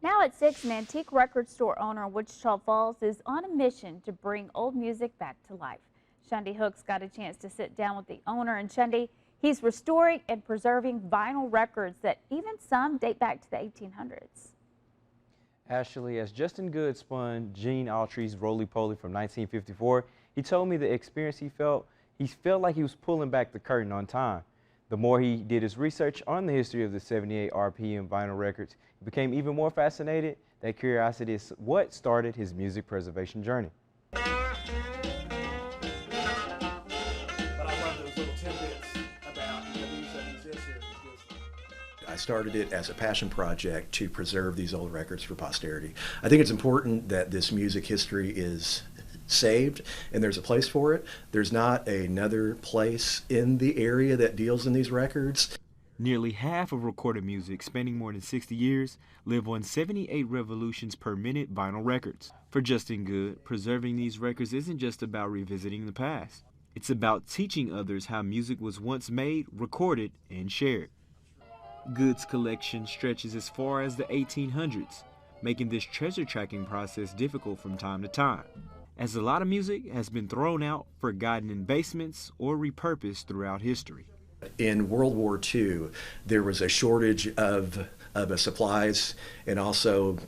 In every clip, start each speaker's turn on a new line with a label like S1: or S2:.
S1: Now at 6, an antique record store owner in Wichita Falls is on a mission to bring old music back to life. Shundy Hooks got a chance to sit down with the owner, and Shundy, he's restoring and preserving vinyl records that even some date back to the 1800s.
S2: Ashley, as Justin Good spun Gene Autry's Roly Poly from 1954, he told me the experience he felt like he was pulling back the curtain on time. The more he did his research on the history of the 78 RPM vinyl records, he became even more fascinated. That curiosity is what started his music preservation journey.
S3: But I love those little tidbits about these here.
S4: I started it as a passion project to preserve these old records for posterity. I think it's important that this music history is saved and there's a place for it. There's not another place in the area that deals in these records.
S5: Nearly half of recorded music spanning more than 60 years live on 78 revolutions per minute vinyl records. For Justin Good, preserving these records isn't just about revisiting the past. It's about teaching others how music was once made, recorded, and shared. Good's collection stretches as far as the 1800s, making this treasure tracking process difficult from time to time, as a lot of music has been thrown out, forgotten in basements, or repurposed throughout history.
S4: In World War II, there was a shortage of supplies and also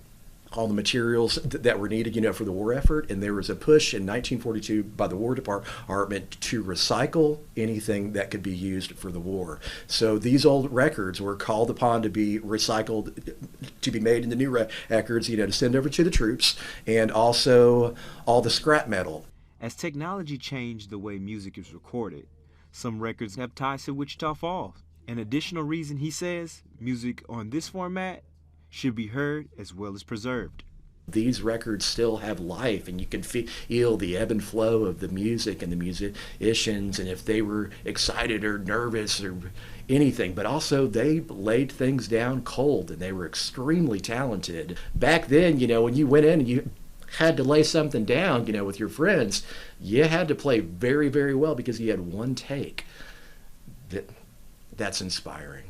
S4: all the materials that were needed, for the war effort. And there was a push in 1942 by the War Department to recycle anything that could be used for the war. So these old records were called upon to be recycled, to be made into new records, to send over to the troops, and also all the scrap metal.
S5: As technology changed the way music is recorded, some records have ties to Wichita Falls. An additional reason, he says, music on this format should be heard as well as preserved.
S4: These records still have life, and you can feel the ebb and flow of the music and the musicians, and if they were excited or nervous or anything. But also they laid things down cold, and they were extremely talented. Back then, when you went in and you had to lay something down, with your friends, you had to play very, very well because you had one take. That's inspiring.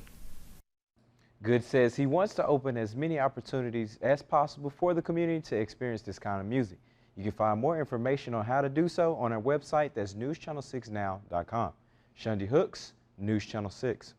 S2: Good says he wants to open as many opportunities as possible for the community to experience this kind of music. You can find more information on how to do so on our website, that's newschannel6now.com. Shundy Hooks, News Channel 6.